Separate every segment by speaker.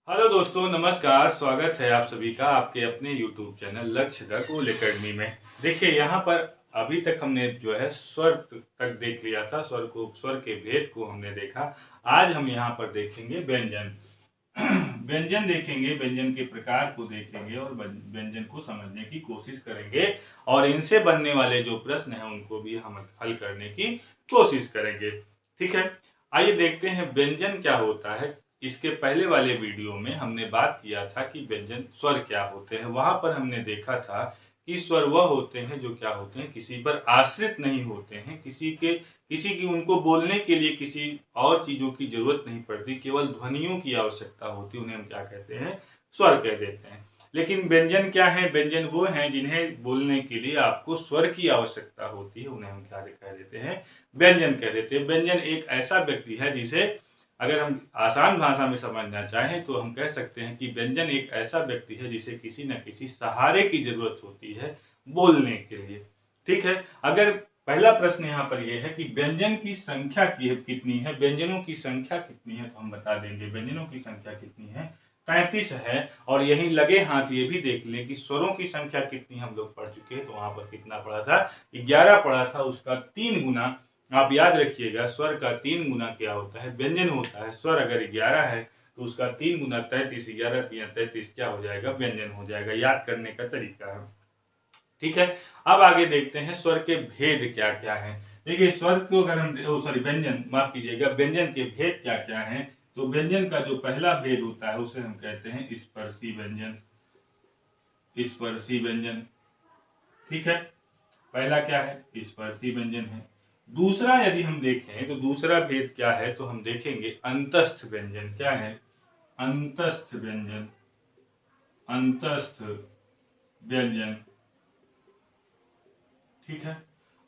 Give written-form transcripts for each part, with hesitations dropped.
Speaker 1: Hello दोस्तों, नमस्कार। स्वागत है आप सभी का आपके अपने YouTube चैनल लक्ष्य द कूल एकेडमी में। देखिए, यहाँ पर अभी तक हमने जो है स्वर तक देख लिया था। स्वर के भेद को हमने देखा। आज हम यहाँ पर देखेंगे व्यंजन। व्यंजन देखेंगे, व्यंजन के प्रकार को देखेंगे और व्यंजन को समझने की कोशिश करेंगे और इनसे बनने वाले जो प्रश्न हैं उनको भी हम हल करने की कोशिश करेंगे। ठीक है, आइए देखते हैं व्यंजन क्या होता है। इसके पहले वाले वीडियो में हमने बात किया था कि व्यंजन स्वर क्या होते हैं। वहां पर हमने देखा था कि स्वर वह होते हैं जो क्या होते हैं, किसी पर आश्रित नहीं होते हैं, किसी की उनको बोलने के लिए किसी और चीजों की जरूरत नहीं पड़ती, केवल ध्वनियों की आवश्यकता होती है। उन्हें हम क्या कहते हैं? स्वर कह देते हैं। लेकिन व्यंजन क्या है? व्यंजन वो हैं जिन्हें बोलने के लिए आपको स्वर की आवश्यकता होती है। उन्हें हम क्या कह देते हैं? व्यंजन कह देते हैं। व्यंजन एक ऐसा व्यक्ति है जिसे अगर हम आसान भाषा में समझना चाहें तो हम कह सकते हैं कि व्यंजन एक ऐसा व्यक्ति है जिसे किसी न किसी सहारे की जरूरत होती है बोलने के लिए। ठीक है, अगर पहला प्रश्न यहाँ पर यह है कि व्यंजन की संख्या कितनी है, व्यंजनों की संख्या कितनी है, तो हम बता देंगे व्यंजनों की संख्या कितनी है, 35 है। और यही लगे हाथ ये भी देख लें कि स्वरों की संख्या कितनी हम लोग पढ़ चुके हैं। तो वहां पर कितना पढ़ा था? 11 पढ़ा था। उसका 3 गुना आप याद रखिएगा। स्वर का 3 गुना क्या होता है? व्यंजन होता है। स्वर अगर 11 है तो उसका 3 गुना 33, 11 3 33 क्या हो जाएगा? व्यंजन हो जाएगा। याद करने का तरीका है। ठीक है, अब आगे देखते हैं स्वर के भेद क्या क्या है। देखिए, स्वर को अगर हम व्यंजन, माफ कीजिएगा, व्यंजन के भेद क्या क्या है। तो व्यंजन का जो पहला भेद होता है उसे हम कहते हैं स्पर्शी व्यंजन। स्पर्शी व्यंजन, ठीक है, पहला क्या है? स्पर्शी व्यंजन है। दूसरा यदि हम देखें तो दूसरा भेद क्या है, तो हम देखेंगे अंतस्थ व्यंजन। क्या है? अंतस्थ व्यंजन। अंतस्थ व्यंजन, ठीक है,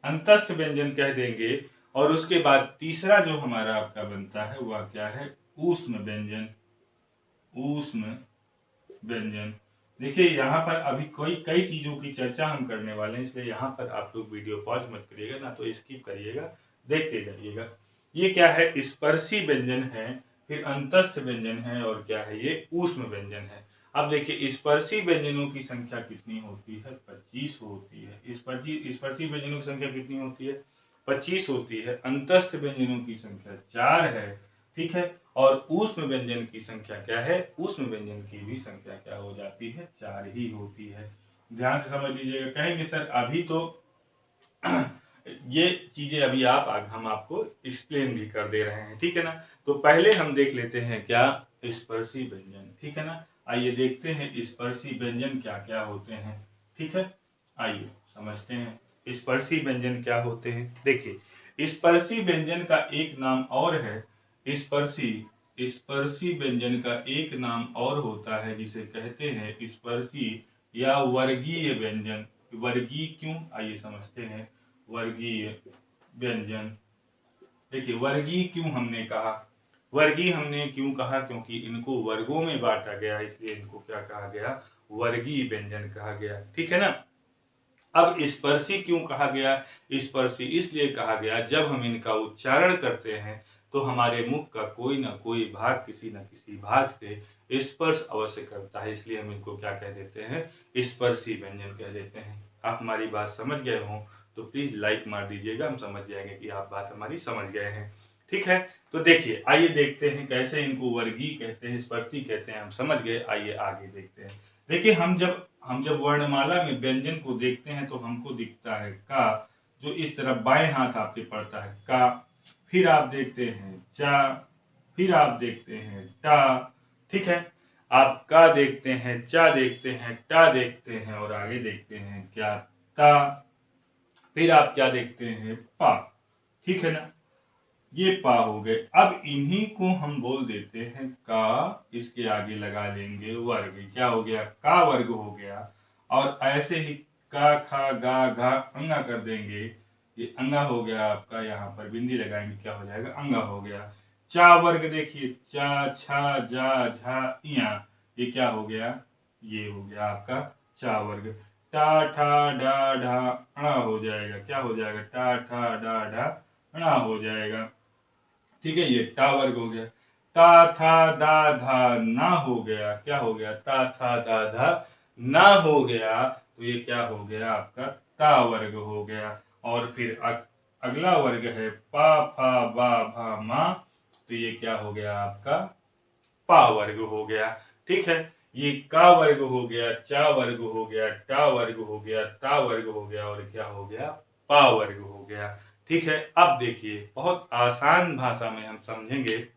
Speaker 1: अंतस्थ व्यंजन कह देंगे। और उसके बाद तीसरा जो हमारा आपका बनता है वह क्या है? ऊष्म व्यंजन। ऊष्म व्यंजन। देखिए, यहाँ पर अभी कई चीजों की चर्चा हम करने वाले हैं, इसलिए यहाँ पर आप लोग वीडियो पॉज मत करिएगा, ना तो स्किप करिएगा, देखते जाइएगा। ये क्या है? स्पर्शी व्यंजन है, फिर अंतस्थ व्यंजन है, और क्या है? ये ऊष्म व्यंजन है। अब देखिए, स्पर्शी व्यंजनों की संख्या कितनी होती है? 25 होती है। स्पर्शी व्यंजनों की संख्या कितनी होती है? 25 होती है। अंतस्थ व्यंजनों की संख्या 4 है। ठीक है, और ऊष्म व्यंजन की संख्या क्या है? ऊष्म व्यंजन की भी संख्या क्या हो जाती है? 4 ही होती है। ध्यान से समझ लीजिएगा। कहेंगे सर अभी तो ये चीजें अभी हम आपको एक्सप्लेन भी कर दे रहे हैं, ठीक है ना। तो पहले हम देख लेते हैं क्या? स्पर्शी व्यंजन, ठीक है ना। आइए देखते हैं स्पर्शी व्यंजन क्या क्या होते हैं। ठीक है, आइए समझते हैं स्पर्शी व्यंजन क्या होते हैं। देखिए, स्पर्शी व्यंजन का एक नाम और है स्पर्शी। स्पर्शी व्यंजन का एक नाम और होता है जिसे कहते हैं स्पर्शी या वर्गीय व्यंजन। वर्गीय क्यों? आइए समझते हैं। वर्गीय व्यंजन। देखिए, वर्गीय क्यों हमने कहा? वर्गीय हमने क्यों कहा? क्योंकि इनको वर्गों में बांटा गया, इसलिए इनको क्या कहा गया? वर्गीय व्यंजन कहा गया। ठीक है ना। अब स्पर्शी क्यों कहा गया? स्पर्शी इसलिए कहा गया जब हम इनका उच्चारण करते हैं तो हमारे मुख का कोई ना कोई भाग किसी न किसी भाग से स्पर्श अवश्य करता है, इसलिए हम इनको क्या कह देते हैं? स्पर्शी व्यंजन कह देते हैं। आप हमारी बात समझ गए हो तो प्लीज लाइक मार दीजिएगा, हम समझ जाएंगे कि आप बात हमारी समझ गए हैं। ठीक है, तो देखिए, आइए देखते हैं कैसे इनको वर्गीय कहते हैं, स्पर्शी कहते हैं, हम समझ गए। आइए आगे देखते हैं। देखिए, हम जब वर्णमाला में व्यंजन को देखते हैं तो हमको दिखता है का, जो इस तरफ बाएं हाथ आपके पड़ता है का। फिर आप देखते हैं चा, फिर आप देखते हैं टा। ठीक है, आप का देखते हैं, चा देखते हैं, टा देखते हैं, और आगे देखते हैं क्या? ता। फिर आप क्या देखते हैं? पा। ठीक है ना, ये पा हो गए। अब इन्हीं को हम बोल देते हैं का, इसके आगे लगा लेंगे वर्ग। क्या हो गया? का वर्ग हो गया। और ऐसे ही का, खा, गा, घा, अंगा कर देंगे। ये अंगा हो गया आपका, यहाँ पर बिंदी लगाएंगे, क्या हो जाएगा? अंगा हो गया। चा वर्ग देखिए, चा, छा, जा, झा, इया, ये क्या हो गया? ये हो गया आपका चा वर्ग। टा, ठा, डा, ढा, अणा हो जाएगा। क्या हो जाएगा? टा, ठा, डा, ढा, अणा हो जाएगा। ठीक है, ये टा वर्ग हो गया। ता था दा धा ना हो गया, क्या हो गया, ता था दा धा ना हो गया, तो ये क्या हो गया आपका ता वर्ग हो गया। और फिर अगला वर्ग है पा फा बा भा मा, तो ये क्या हो गया आपका पा वर्ग हो गया। ठीक है, ये का वर्ग हो गया, चा वर्ग हो गया, टा वर्ग हो गया, ता वर्ग हो गया, और क्या हो गया पा वर्ग हो गया। ठीक है, अब देखिए बहुत आसान भाषा में हम समझेंगे,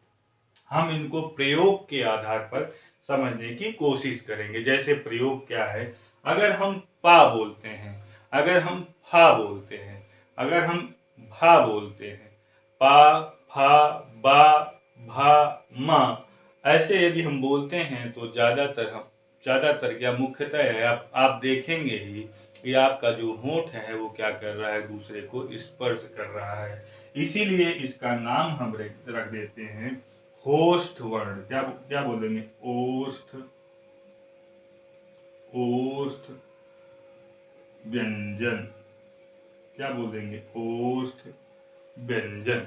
Speaker 1: हम इनको प्रयोग के आधार पर समझने की कोशिश करेंगे। जैसे प्रयोग क्या है, अगर हम पा बोलते हैं, अगर हम फा बोलते हैं, अगर हम भा बोलते हैं, पा फा बा भा मा, ऐसे यदि हम बोलते हैं तो ज्यादातर क्या मुख्यतः है, आप देखेंगे ही कि आपका जो होंठ है वो क्या कर रहा है, दूसरे को स्पर्श कर रहा है। इसीलिए इसका नाम हम रख देते हैं होष्ठ वर्ण। क्या क्या बोलेंगे, ओष्ठ, ओष्ठ व्यंजन, क्या बोलेंगे, ओष्ठ व्यंजन।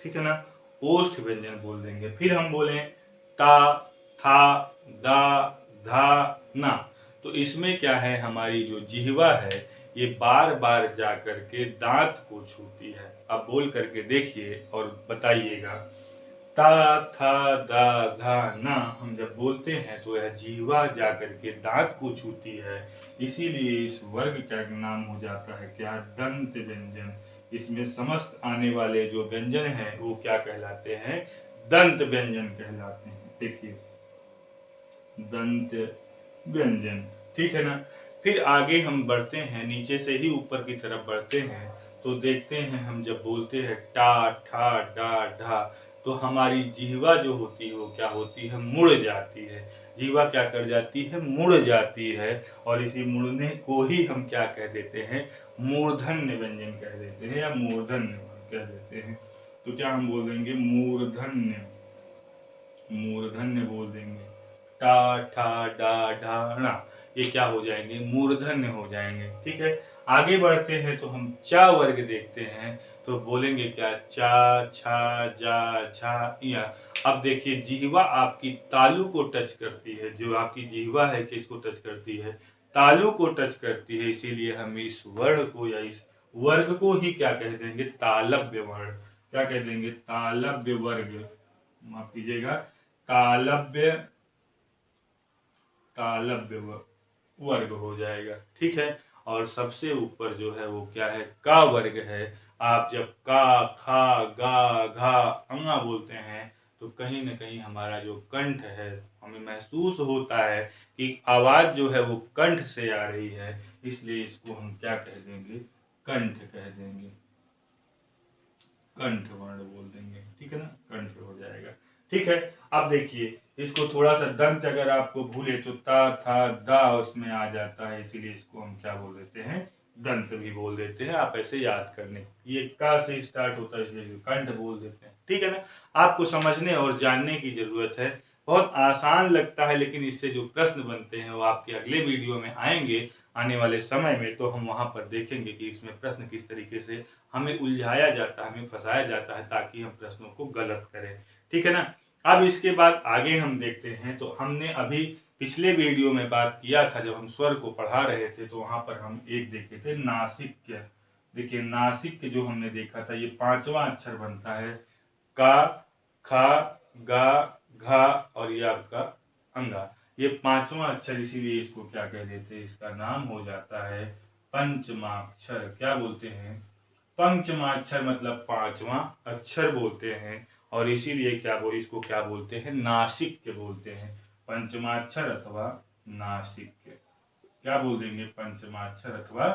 Speaker 1: ठीक है ना, ओष्ठ व्यंजन बोल देंगे। फिर हम बोले ता था दा धा ना, तो इसमें क्या है, हमारी जो जिह्वा है ये बार बार जा करके दांत को छूती है। अब बोल करके देखिए और बताइएगा, ता था दा धा ना हम जब बोलते हैं तो यह जिह्वा जा करके दांत को छूती है, इसीलिए इस वर्ग का नाम हो जाता है क्या, दंत व्यंजन। इसमें समस्त आने वाले जो व्यंजन हैं वो क्या कहलाते हैं, दंत व्यंजन कहलाते हैं। देखिए दंत व्यंजन, ठीक है ना। फिर आगे हम बढ़ते हैं, नीचे से ही ऊपर की तरफ बढ़ते हैं, तो देखते हैं हम जब बोलते हैं टा ठा डा ढा, तो हमारी जिह्वा जो होती है वो क्या होती है, मुड़ जाती है। जिह्वा क्या कर जाती है, मुड़ जाती है, और इसी मुड़ने को ही हम क्या कह देते हैं, मूर्धन्य व्यंजन कह देते हैं, या मूर्धन्य कह देते हैं। तो क्या हम बोल देंगे, मूर्धन्य, मूर्धन्य बोल देंगे। टा ठा डा ढा णा, ये क्या हो जाएंगे, मूर्धन्य हो जाएंगे। ठीक है, आगे बढ़ते हैं तो हम चा वर्ग देखते हैं, तो बोलेंगे क्या, चा छा जा झा या। अब देखिए जिह्वा आपकी तालू को टच करती है, जो आपकी जिह्वा है किसको टच करती है, तालू को टच करती है, इसीलिए हम इस वर्ण को या इस वर्ग को ही क्या कह देंगे, तालव्य वर्ण। क्या कह देंगे, तालव्य वर्ग, माफ कीजिएगा, तालव्य, तालव्य वर्ग हो जाएगा। ठीक है, और सबसे ऊपर जो है वो क्या है, का वर्ग है। आप जब का खा गा घा अंगा बोलते हैं तो कहीं ना कहीं हमारा जो कंठ है, हमें महसूस होता है कि आवाज जो है वो कंठ से आ रही है, इसलिए इसको हम क्या कह देंगे, कंठ कह देंगे, कंठ वर्ण बोल देंगे। ठीक है ना, कंठ हो जाएगा। ठीक है, अब देखिए इसको थोड़ा सा दंत अगर आपको भूले तो ता था दा उसमें आ जाता है, इसीलिए इसको हम क्या बोल देते हैं, दंत भी बोल देते हैं। आप ऐसे याद करने, ये का से स्टार्ट होता है इसलिए कंठ बोल देते हैं। ठीक है ना, आपको समझने और जानने की जरूरत है। बहुत आसान लगता है, लेकिन इससे जो प्रश्न बनते हैं वो आपके अगले वीडियो में आएंगे आने वाले समय में, तो हम वहां पर देखेंगे कि इसमें प्रश्न किस तरीके से हमें उलझाया जाता है, हमें फंसाया जाता है, ताकि हम प्रश्नों को गलत करें। ठीक है ना, अब इसके बाद आगे हम देखते हैं, तो हमने अभी पिछले वीडियो में बात किया था, जब हम स्वर को पढ़ा रहे थे तो वहां पर हम एक देखे थे नासिक्य। देखिए नासिक्य जो हमने देखा था, ये पांचवा अक्षर बनता है, का खा गा घा और ये आपका अंगा, ये पांचवा अक्षर, इसीलिए इसको क्या कह देते हैं, इसका नाम हो जाता है पंचमाक्षर। क्या बोलते हैं, पंचमाक्षर मतलब पांचवा अक्षर बोलते हैं, और इसीलिए क्या इसको क्या बोलते हैं, नासिक्य बोलते हैं। पंचमाक्षर अथवा नासिक्य, क्या बोल देंगे, पंचमाक्षर अथवा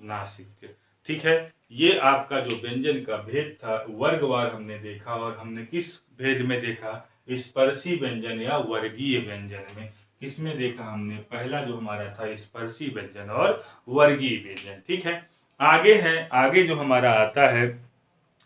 Speaker 1: नासिक्य। ठीक है, ये आपका जो व्यंजन का भेद था वर्गवार हमने देखा, और हमने किस भेद में देखा, स्पर्शी व्यंजन या वर्गीय व्यंजन में। किसमें देखा हमने, पहला जो हमारा था स्पर्शी व्यंजन और वर्गीय व्यंजन। ठीक है, आगे है, आगे जो हमारा आता है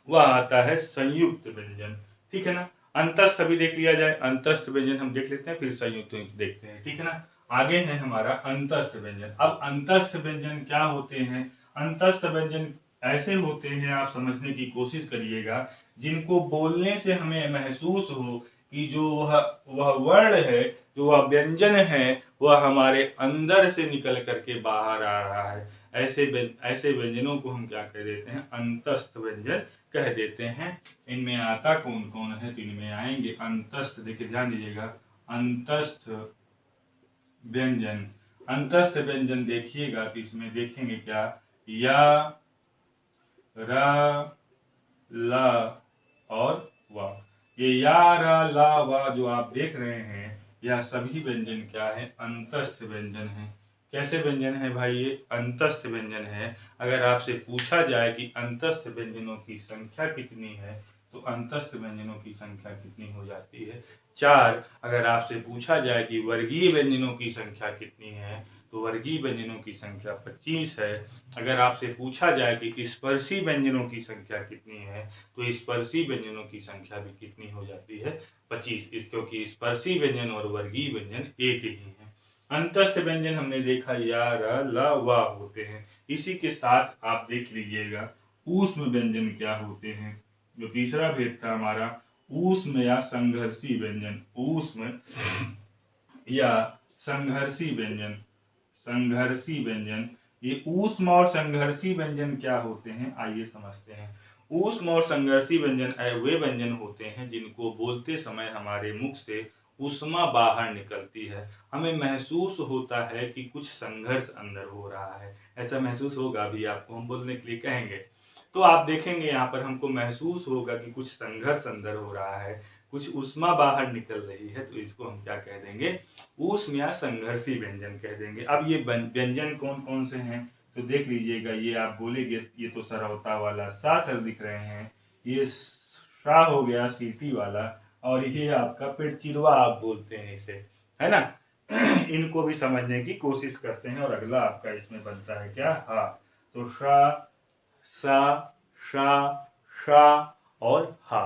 Speaker 1: वह आता है संयुक्त व्यंजन। ठीक है ना, अंतस्थ भी देख लिया जाए, अंतस्थ व्यंजन हम देख लेते हैं, फिर संयुक्त देखते हैं। ठीक है ना, आगे है हमारा अंतस्थ व्यंजन। अब अंतस्थ व्यंजन क्या होते हैं, अंतस्थ व्यंजन ऐसे होते हैं, आप समझने की कोशिश करिएगा, जिनको बोलने से हमें महसूस हो कि जो वह वर्ण है, जो वह व्यंजन है, वह हमारे अंदर से निकल करके बाहर आ रहा है। ऐसे व्यंजनों को हम क्या कह देते हैं? अंतस्थ व्यंजन कह देते हैं। इनमें आता कौन कौन है? तो इनमें आएंगे अंतस्थ, देखिए ध्यान दीजिएगा, अंतस्थ व्यंजन। अंतस्थ व्यंजन देखिएगा तो इसमें देखेंगे क्या? या, र, ला और वा। ये या, रा, ला, वा जो आप देख रहे हैं, यह सभी व्यंजन क्या है? अंतस्थ व्यंजन है। कैसे व्यंजन है भाई? ये अंतस्थ व्यंजन है। अगर आपसे पूछा जाए कि अंतस्थ व्यंजनों की संख्या कितनी है, तो अंतस्थ व्यंजनों की संख्या कितनी हो जाती है? 4। अगर आपसे पूछा जाए कि वर्गीय व्यंजनों की संख्या कितनी है, तो वर्गीय व्यंजनों की संख्या 25 है। अगर आपसे पूछा जाए कि स्पर्शी व्यंजनों की संख्या कितनी है, तो स्पर्शी व्यंजनों की संख्या भी कितनी हो जाती है? 25। क्योंकि स्पर्शी व्यंजन और वर्गीय व्यंजन एक ही है। अंतस्थ व्यंजन हमने देखा या, र, ल, वा होते हैं। इसी के साथ आप देख लीजिएगा ऊष्म व्यंजन क्या होते हैं। जो तीसरा भेद था हमारा, ऊष्म या संघर्षी व्यंजन। ऊष्म या संघर्षी व्यंजन। संघर्षी व्यंजन, ये ऊष्म और संघर्षी व्यंजन क्या होते हैं, आइए समझते हैं। ऊष्म और संघर्षी व्यंजन वे व्यंजन होते हैं जिनको बोलते समय हमारे मुख से ऊष्मा बाहर निकलती है। हमें महसूस होता है कि कुछ संघर्ष अंदर हो रहा है। ऐसा महसूस होगा भी आपको, हम बोलने के लिए कहेंगे तो आप देखेंगे यहाँ पर हमको महसूस होगा कि कुछ संघर्ष अंदर हो रहा है, कुछ ऊष्मा बाहर निकल रही है, तो इसको हम क्या कह देंगे? ऊष्म या संघर्षी व्यंजन कह देंगे। अब ये व्यंजन कौन कौन से हैं, तो देख लीजिएगा। ये आप बोलेंगे ये तो सरौता वाला सा सर दिख रहे हैं, ये सा हो गया सीटी वाला, और ये आपका पेटचिरवा आप बोलते हैं इसे, है ना। इनको भी समझने की कोशिश करते हैं। और अगला आपका इसमें बनता है क्या? हा। तो सा, सा, शा, शा और हा।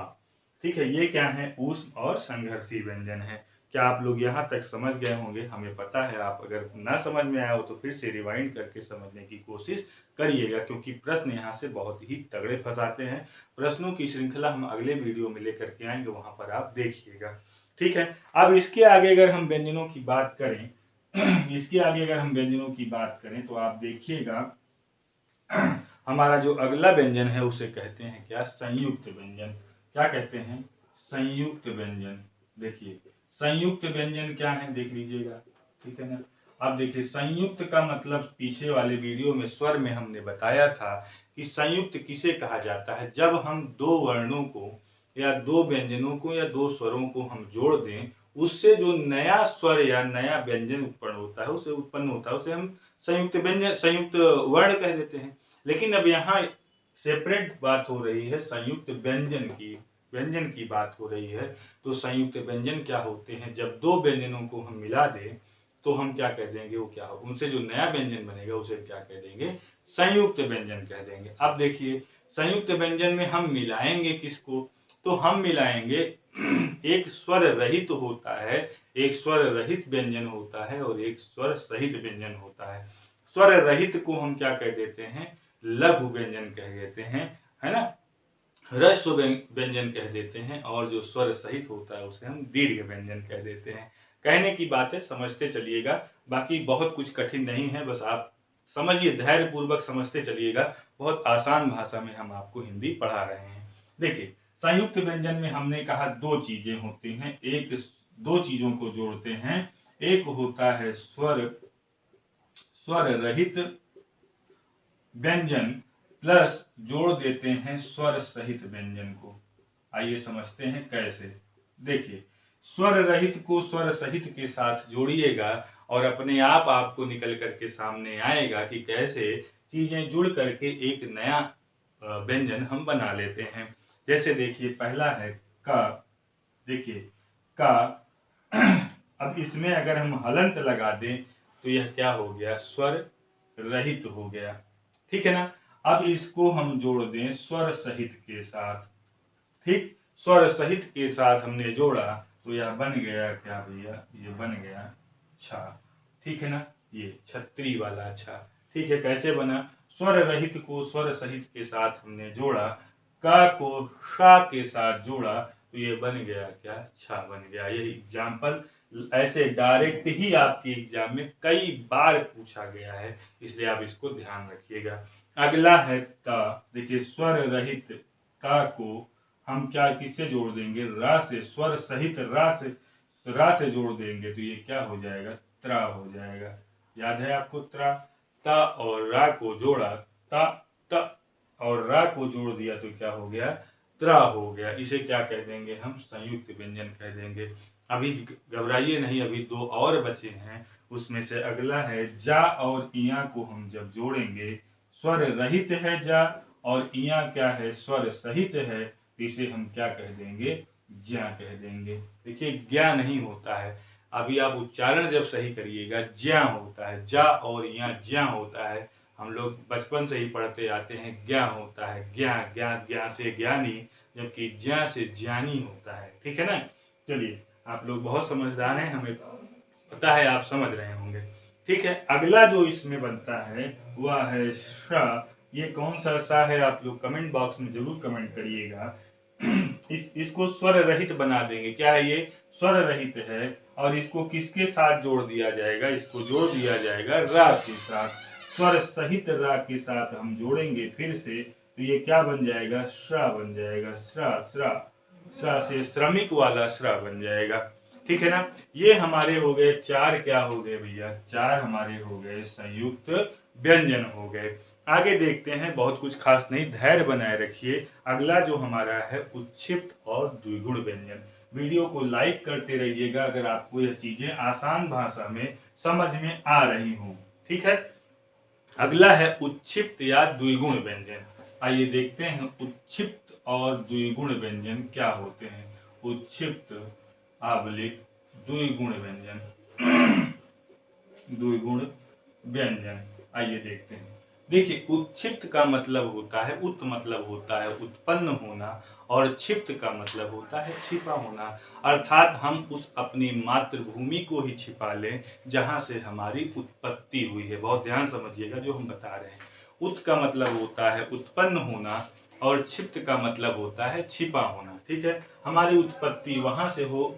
Speaker 1: ठीक है, ये क्या है? ऊष्म और संघर्षी व्यंजन है। क्या आप लोग यहाँ तक समझ गए होंगे? हमें पता है। आप अगर ना समझ में आया हो तो फिर से रिवाइंड करके समझने की कोशिश करिएगा, क्योंकि प्रश्न यहाँ से बहुत ही तगड़े फंसाते हैं। प्रश्नों की श्रृंखला हम अगले वीडियो में लेकर के आएंगे, वहां पर आप देखिएगा। ठीक है, अब इसके आगे अगर हम व्यंजनों की बात करें इसके आगे अगर हम व्यंजनों की बात करें तो आप देखिएगा हमारा जो अगला व्यंजन है उसे कहते हैं क्या? संयुक्त व्यंजन। क्या कहते हैं? संयुक्त व्यंजन। देखिए संयुक्त व्यंजन क्या है, देख लीजिएगा। ठीक है ना। अब देखिए संयुक्त का मतलब पीछे वाले वीडियो में स्वर में हमने बताया था कि संयुक्त किसे कहा जाता है? जब हम दो वर्णों को या दो व्यंजनों को या दो स्वरों को हम जोड़ दें, उससे जो नया स्वर या नया व्यंजन उत्पन्न होता है उसे हम संयुक्त व्यंजन, संयुक्त वर्ण कह देते हैं। लेकिन अब यहाँ सेपरेट बात हो रही है संयुक्त व्यंजन की, व्यंजन की बात हो रही है। तो संयुक्त व्यंजन क्या होते हैं? जब दो व्यंजनों को हम मिला दें तो हम क्या कह देंगे? वो क्या हो, उनसे जो नया व्यंजन बनेगा उसे क्या कह देंगे? संयुक्त व्यंजन कह देंगे। अब देखिए संयुक्त व्यंजन में हम मिलाएंगे किसको? तो हम मिलाएंगे एक स्वर रहित होता है, एक स्वर रहित व्यंजन होता है और एक स्वर सहित व्यंजन होता है। स्वर रहित को हम क्या कह देते हैं? लघु व्यंजन कह देते हैं, है ना। ह्रस्व व्यंजन कह देते हैं। और जो स्वर सहित होता है उसे हम दीर्घ व्यंजन कह देते हैं। कहने की बात है, समझते चलिएगा। बाकी बहुत कुछ कठिन नहीं है, बस आप समझिए, धैर्य पूर्वक समझते चलिएगा। बहुत आसान भाषा में हम आपको हिंदी पढ़ा रहे हैं। देखिए संयुक्त व्यंजन में हमने कहा दो चीजें होती हैं। एक, दो चीजों को जोड़ते हैं। एक होता है स्वर रहित व्यंजन, प्लस जोड़ देते हैं स्वर सहित व्यंजन को। आइए समझते हैं कैसे। देखिए स्वर रहित को स्वर सहित के साथ जोड़िएगा और अपने आप आपको निकल करके सामने आएगा कि कैसे चीजें जुड़ करके एक नया व्यंजन हम बना लेते हैं। जैसे देखिए पहला है का। देखिए का अब इसमें अगर हम हलंत लगा दें तो यह क्या हो गया? स्वर रहित हो गया। ठीक है ना। अब इसको हम जोड़ दें स्वर सहित के साथ। ठीक, स्वर सहित के साथ हमने जोड़ा तो यह बन गया क्या भैया? ये बन गया छा। ठीक है ना, ये छतरी वाला छा। ठीक है, कैसे बना? स्वर रहित को स्वर सहित के साथ हमने जोड़ा, का को शा के साथ जोड़ा तो ये बन गया क्या, छा बन गया। यही एग्जाम्पल ऐसे डायरेक्ट ही आपके एग्जाम में कई बार पूछा गया है, इसलिए आप इसको ध्यान रखिएगा। अगला है ता। देखिए स्वर रहित ता को हम क्या किससे जोड़ देंगे, रा से। स्वर सहित रा से जोड़ देंगे तो ये क्या हो जाएगा, त्रा हो जाएगा। याद है आपको त्रा। ता और रा को जोड़ा, ता त और रा को जोड़ दिया तो क्या हो गया, त्रा हो गया। इसे क्या कह देंगे हम, संयुक्त व्यंजन कह देंगे। अभी घबराइए नहीं, अभी दो और बचे हैं। उसमें से अगला है जा और इया को हम जब जोड़ेंगे, स्वर रहित है जा और इया क्या है, स्वर सहित है, तो इसे हम क्या कह देंगे, ज्या कह देंगे। देखिए ज्ञा नहीं होता है, अभी आप उच्चारण जब सही करिएगा ज्या होता है, जा और इया ज्या होता है। हम लोग बचपन से ही पढ़ते आते हैं ज्ञा होता है, ज्ञा ज्ञा ज्ञा से ज्ञानी, जबकि ज्या से ज्ञानी होता है। ठीक है ना। चलिए आप लोग बहुत समझदार हैं, हमें पता है आप समझ रहे होंगे। ठीक है, अगला जो इसमें बनता है वह है श। ये कौन सा सा है, आप लोग कमेंट बॉक्स में जरूर कमेंट करिएगा। इसको स्वर रहित बना देंगे। क्या है ये, स्वर रहित है और इसको किसके साथ जोड़ दिया जाएगा, इसको जोड़ दिया जाएगा रा के साथ। स्वर सहित रा के साथ हम जोड़ेंगे फिर से, तो ये क्या बन जाएगा, श्रा बन जाएगा। श्रा श्रा श्रा से श्रमिक वाला श्रा बन जाएगा। ठीक है ना। ये हमारे हो गए चार, क्या हो गए भैया, चार हमारे हो गए संयुक्त व्यंजन हो गए। आगे देखते हैं, बहुत कुछ खास नहीं, धैर्य बनाए रखिए। अगला जो हमारा है उच्छिप्त और द्विगुण व्यंजन। वीडियो को लाइक करते रहिएगा अगर आपको यह चीजें आसान भाषा में समझ में आ रही हो। ठीक है। अगला है उच्छिप्त या द्विगुण व्यंजन। आइए देखते हैं उच्छिप्त और द्विगुण व्यंजन क्या होते हैं। उच्छिप्त आबलिक द्विगुण व्यंजन। द्विगुण व्यंजन आइए देखते हैं। देखिए उच्छिप्त का मतलब होता है, उत मतलब होता है उत्पन्न होना, और क्षिप्त का मतलब होता है छिपा होना। अर्थात हम उस अपनी मातृभूमि को ही छिपा लें जहां से हमारी उत्पत्ति हुई है। बहुत ध्यान समझिएगा जो हम बता रहे हैं। उत का मतलब होता है उत्पन्न होना और क्षिप्त का मतलब होता है छिपा होना। ठीक है, हमारी उत्पत्ति वहां से हो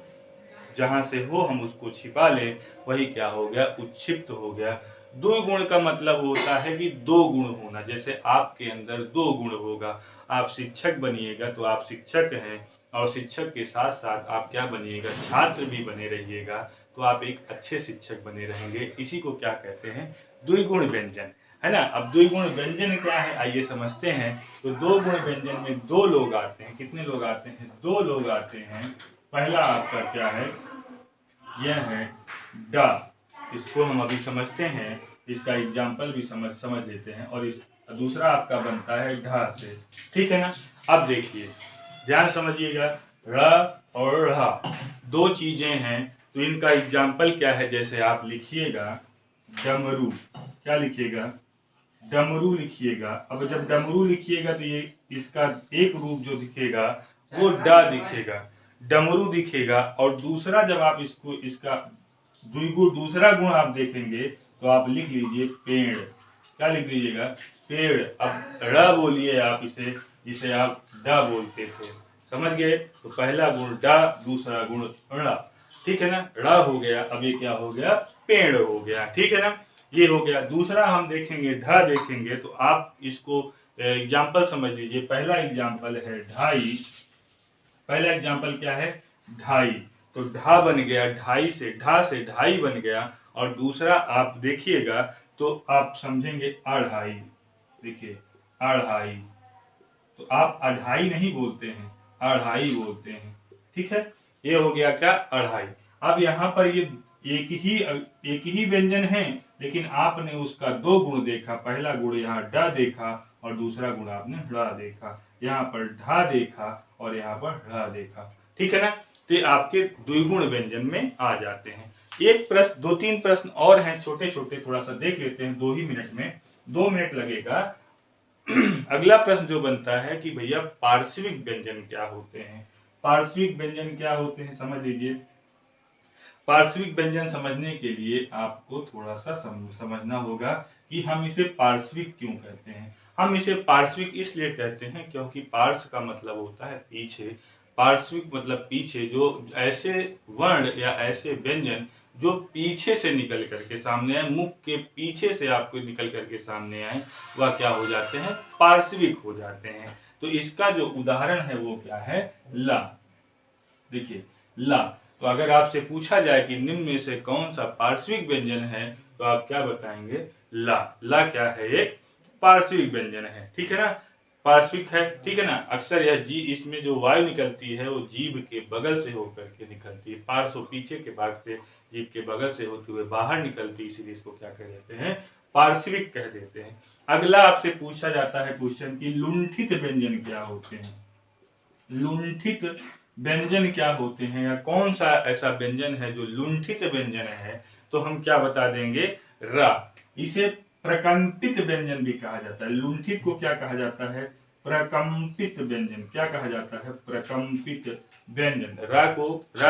Speaker 1: जहां से हो, हम उसको छिपा लें, वही क्या हो गया, उच्छिप्त हो गया। दो गुण का मतलब होता है कि दो गुण होना। जैसे आपके अंदर दो गुण होगा, आप शिक्षक बनिएगा तो आप शिक्षक हैं, और शिक्षक के साथ साथ आप क्या बनिएगा, छात्र भी बने रहिएगा तो आप एक अच्छे शिक्षक बने रहेंगे। इसी को क्या कहते हैं, द्विगुण व्यंजन, है ना। अब द्विगुण व्यंजन क्या है आइए समझते हैं। तो दो गुण व्यंजन में दो लोग आते हैं। कितने लोग आते हैं, दो लोग आते हैं। पहला आपका क्या है, यह है डा। इसको हम अभी समझते हैं, इसका एग्जाम्पल भी समझ लेते हैं। और इस दूसरा आपका बनता है ढा से। ठीक है ना। अब देखिए ध्यान समझिएगा, र और ढ़ा दो चीजें हैं, तो इनका एग्जाम्पल क्या है। जैसे आप लिखिएगा डमरू, क्या लिखिएगा, डमरू लिखिएगा। अब जब डमरू लिखिएगा तो ये इसका एक रूप जो दिखेगा वो डा दिखेगा, डमरू दिखेगा। और दूसरा जब आप इसको इसका दूसरा गुण आप देखेंगे तो आप लिख लीजिए पेड़। क्या लिख लीजिएगा, पेड़। अब ड़ बोलिए आप इसे, जिसे आप डा बोलते थे, समझ गए। तो पहला गुण डा, दूसरा गुण ड़ा। ठीक है ना, ड़ा हो गया। अब ये क्या हो गया, पेड़ हो गया। ठीक है ना, ये हो गया। दूसरा हम देखेंगे ढा देखेंगे, तो आप इसको एग्जाम्पल समझ लीजिए। पहला एग्जाम्पल है ढाई। पहला एग्जाम्पल क्या है, ढाई। तो ढा बन गया, ढाई से ढा से ढाई बन गया। और दूसरा आप देखिएगा तो आप समझेंगे अढ़ाई। देखिए अढ़ाई, तो आप अढ़ाई नहीं बोलते हैं, अढ़ाई बोलते हैं। ठीक है, ये हो गया क्या, अढ़ाई। अब यहाँ पर ये एक ही व्यंजन है, लेकिन आपने उसका दो गुण देखा। पहला गुण यहाँ डा देखा और दूसरा गुण आपने ढ़ा देखा। यहाँ पर ढा देखा और यहाँ पर ढ़ा देखा। ठीक है ना, तो आपके द्विगुण व्यंजन में आ जाते हैं। एक प्रश्न, दो तीन प्रश्न और हैं छोटे छोटे, थोड़ा सा देख लेते हैं 2 ही मिनट में, 2 मिनट लगेगा। अगला प्रश्न जो बनता है कि भैया पार्श्विक व्यंजन क्या होते हैं। पार्श्विक व्यंजन क्या होते हैं समझ लीजिए। पार्श्विक व्यंजन समझने के लिए आपको थोड़ा सा समझना होगा कि हम इसे पार्श्विक क्यों कहते हैं। हम इसे पार्श्विक इसलिए कहते हैं क्योंकि पार्श्व का मतलब होता है पीछे, पार्श्विक मतलब पीछे, जो ऐसे वर्ण या ऐसे व्यंजन जो पीछे से निकल करके सामने आए, मुख के पीछे से आपको निकल करके सामने आए, वह क्या हो जाते हैं, पार्श्विक हो जाते हैं। तो इसका जो उदाहरण है वो क्या है, ला। देखिए ला, तो अगर आपसे पूछा जाए कि निम्न में से कौन सा पार्श्विक व्यंजन है, तो आप क्या बताएंगे, ला। ला क्या है, एक पार्श्विक व्यंजन है, ठीक है ना, पार्श्विक है, ठीक है ना। अक्सर यह जी, इसमें जो वायु निकलती है वो जीभ के बगल से होकर के निकलती है, पार्श्व पीछे के भाग से जीभ के बगल से होते हुए बाहर निकलती है, इसीलिए इसको क्या कह देते हैं, पार्श्विक कह देते हैं। अगला आपसे पूछा जाता है क्वेश्चन की लुंठित व्यंजन क्या होते हैं, लुंठित व्यंजन क्या होते हैं, या कौन सा ऐसा व्यंजन है जो लुंठित व्यंजन है, तो हम क्या बता देंगे, रा। इसे प्रकंपित व्यंजन भी कहा जाता है। लुंठित को क्या कहा जाता है, प्रकंपित व्यंजन। क्या कहा जाता है, प्रकंपित व्यंजन। रा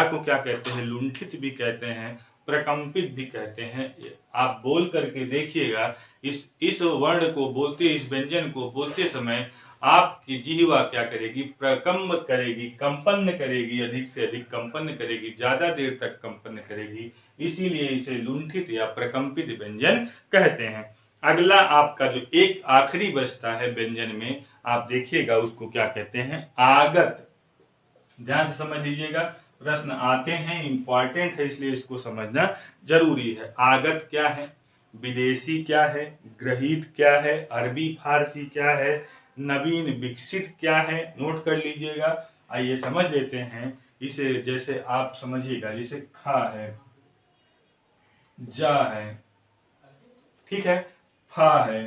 Speaker 1: को क्या कहते हैं, लुंठित भी कहते हैं, प्रकंपित भी कहते हैं। आप बोल करके देखिएगा, इस वर्ण को बोलते, इस व्यंजन को बोलते समय आपकी जिह्वा क्या करेगी, प्रकम्प करेगी, कंपन करेगी, अधिक से अधिक कंपन करेगी, ज्यादा देर तक कंपन करेगी, इसीलिए इसे लुंठित या प्रकंपित व्यंजन कहते हैं। अगला आपका जो एक आखिरी बचता है व्यंजन में, आप देखिएगा उसको क्या कहते हैं, आगत। ध्यान से समझ लीजिएगा, प्रश्न आते हैं, इंपॉर्टेंट है, इसलिए इसको समझना जरूरी है। आगत क्या है, विदेशी क्या है, ग्रहित क्या है, अरबी फारसी क्या है, नवीन विकसित क्या है, नोट कर लीजिएगा। आइए समझ लेते हैं इसे। जैसे आप समझिएगा, जैसे खा है, जा है, ठीक है, फा है।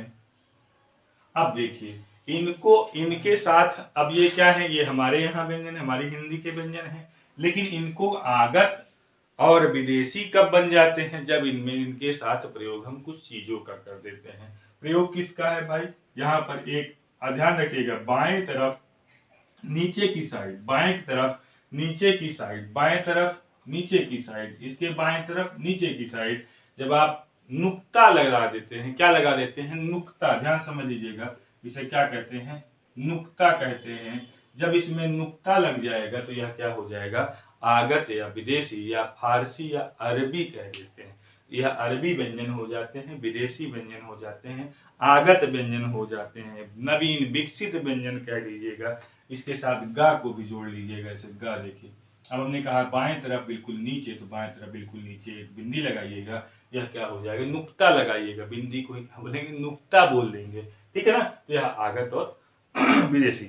Speaker 1: अब देखिए इनके साथ, अब ये क्या है, ये हमारे यहाँ व्यंजन, हमारी हिंदी के व्यंजन है, लेकिन इनको आगत और विदेशी कब बन जाते हैं, जब इनमें इनके साथ प्रयोग हम कुछ चीजों का कर देते हैं। प्रयोग किसका है भाई, यहाँ पर एक ध्यान रखिएगा, बाएं तरफ नीचे की साइड, बाएं तरफ नीचे की साइड, बाएं तरफ नीचे की साइड, इसके बाएं तरफ नीचे की साइड, जब आप नुक्ता लगा देते हैं, क्या लगा देते हैं, नुक्ता। ध्यान समझ लीजिएगा, इसे क्या कहते हैं, नुक्ता कहते हैं। जब इसमें नुक्ता लग जाएगा तो यह क्या हो जाएगा, आगत या विदेशी या फारसी या अरबी कह देते हैं। यह अरबी व्यंजन हो जाते हैं, विदेशी व्यंजन हो जाते हैं, आगत व्यंजन हो जाते हैं, नवीन विकसित व्यंजन कह लीजिएगा। इसके साथ गा को भी जोड़ लीजिएगा, ऐसे गा। देखिए अब हमने कहा बाएं तरफ बिल्कुल नीचे, तो बाएं तरफ बिल्कुल नीचे एक बिंदी लगाइएगा, यह क्या हो जाएगा, नुक्ता लगाइएगा, बिंदी को ही क्या बोलेंगे, नुक्ता बोल देंगे, ठीक है ना। तो यह आगत और विदेशी।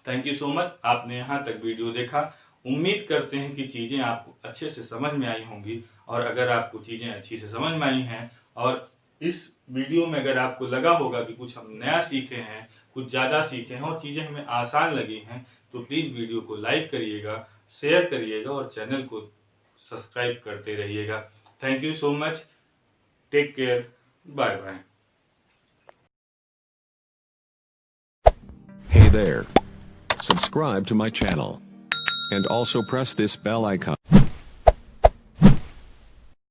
Speaker 1: थैंक यू सो मच, आपने यहाँ तक वीडियो देखा। उम्मीद करते हैं कि चीज़ें आपको अच्छे से समझ में आई होंगी, और अगर आपको चीज़ें अच्छी से समझ में आई हैं और इस वीडियो में अगर आपको लगा होगा कि कुछ हम नया सीखे हैं, कुछ ज़्यादा सीखे हैं और चीज़ें हमें आसान लगी हैं, तो प्लीज़ वीडियो को लाइक करिएगा, शेयर करिएगा और चैनल को सब्सक्राइब करते रहिएगा। Thank you so much, take care, bye bye.
Speaker 2: Hey there. Subscribe to my channel. And also press this bell icon.